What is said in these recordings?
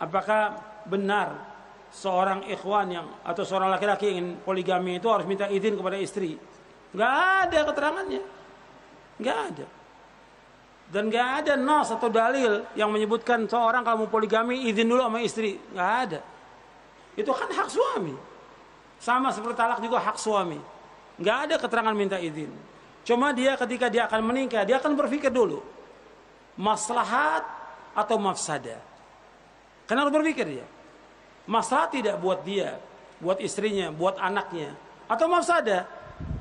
apakah benar seorang ikhwan yang atau seorang laki-laki ingin poligami itu harus minta izin kepada istri? Nggak ada keterangannya, nggak ada. Dan nggak ada nas atau dalil yang menyebutkan seorang kalau mau poligami izin dulu sama istri. Nggak ada. Itu kan hak suami. Sama seperti talak juga hak suami. Nggak ada keterangan minta izin. Cuma dia ketika dia akan menikah, dia akan berpikir dulu maslahat atau mafsadah. Karena harus berpikir dia. Maslahat tidak buat dia, buat istrinya, buat anaknya, atau mafsadah.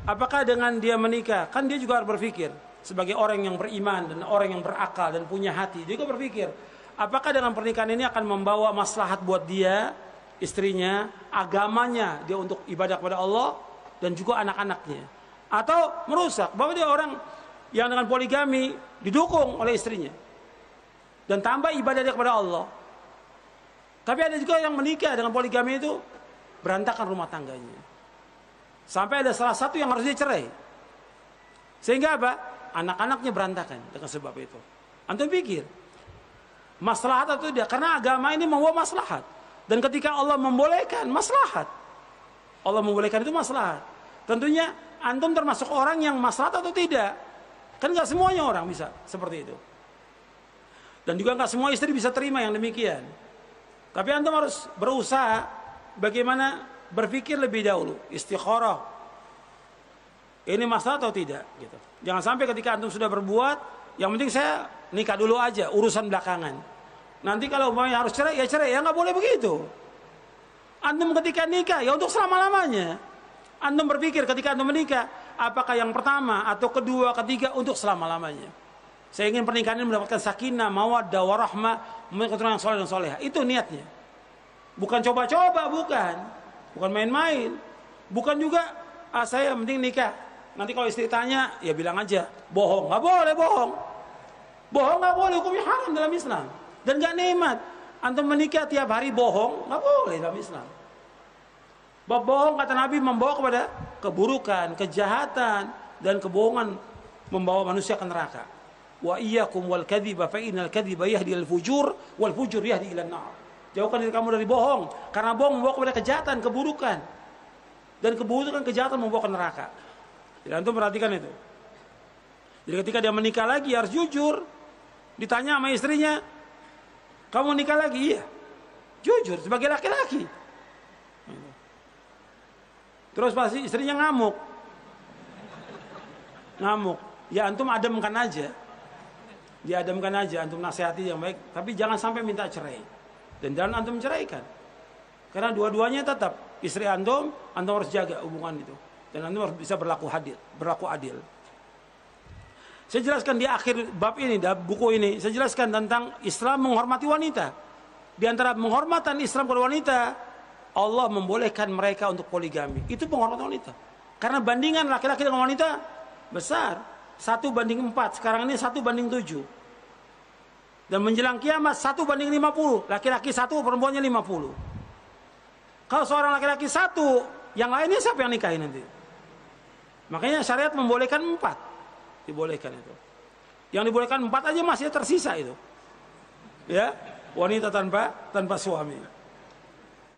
Apakah dengan dia menikah, kan dia juga harus berpikir sebagai orang yang beriman dan orang yang berakal dan punya hati. Dia juga berpikir, apakah dengan pernikahan ini akan membawa maslahat buat dia, istrinya, agamanya, dia untuk ibadah kepada Allah dan juga anak-anaknya, atau merusak bahwa dia orang yang dengan poligami didukung oleh istrinya dan tambah ibadah dia kepada Allah. Tapi ada juga yang menikah dengan poligami itu berantakan rumah tangganya, sampai ada salah satu yang harus dicerai, sehingga apa? Anak-anaknya berantakan dengan sebab itu. Antum pikir maslahat atau tidak? Karena agama ini membawa maslahat, dan ketika Allah membolehkan maslahat, Allah membolehkan itu maslahat, tentunya antum termasuk orang yang maslahat atau tidak. Kan nggak semuanya orang bisa seperti itu, dan juga nggak semua istri bisa terima yang demikian. Tapi antum harus berusaha bagaimana berpikir lebih dahulu, istikharah. Ini masalah atau tidak gitu. Jangan sampai ketika antum sudah berbuat, yang penting saya nikah dulu aja, urusan belakangan. Nanti kalau mau harus cerai ya cerai, ya nggak boleh begitu. Antum ketika nikah ya untuk selama-lamanya. Antum berpikir ketika antum menikah, apakah yang pertama atau kedua, ketiga untuk selama-lamanya. Saya ingin pernikahan ini mendapatkan sakinah, mawaddah, warahmah, keturunan yang soleh dan soleha. Itu niatnya. Bukan coba-coba, bukan main-main. Bukan juga saya penting nikah. Nanti kalau istri tanya, ya bilang aja bohong. Nggak boleh bohong. Bohong nggak boleh, hukumnya haram dalam Islam. Dan nggak nikmat. Antum menikah tiap hari bohong, nggak boleh dalam Islam. Bab bohong kata Nabi membawa kepada keburukan, kejahatan, dan kebohongan membawa manusia ke neraka. Wa iyyakum wal kadhiba fa innal kadhiba yahdi al fujur wal fujur yahdi ila nar. Jauhkan diri kamu dari bohong, karena bohong membawa kepada kejahatan, keburukan. Dan keburukan, kejahatan membawa ke neraka. Jadi antum perhatikan itu. Jadi ketika dia menikah lagi harus jujur. Ditanya sama istrinya, "Kamu nikah lagi?" Iya. Jujur sebagai laki-laki. Terus pasti istrinya ngamuk. Ya antum ademkan aja. Diadamkan aja, antum nasihati yang baik, tapi jangan sampai minta cerai. Dan jangan antum ceraikan. Karena dua-duanya tetap istri antum harus jaga hubungan itu. Dan antum harus bisa berlaku adil. Saya jelaskan di akhir bab ini, buku ini, saya jelaskan tentang Islam menghormati wanita. Di antara penghormatan Islam kepada wanita, Allah membolehkan mereka untuk poligami. Itu penghormatan wanita. Karena bandingan laki-laki dengan wanita besar. 1:4, sekarang ini 1:7. Dan menjelang kiamat 1:50, laki-laki 1, perempuannya 50. Kalau seorang laki-laki 1, yang lainnya siapa yang nikahin nanti? Makanya syariat membolehkan 4. Dibolehkan itu. Yang dibolehkan 4 aja masih tersisa itu. Ya, wanita tanpa suami.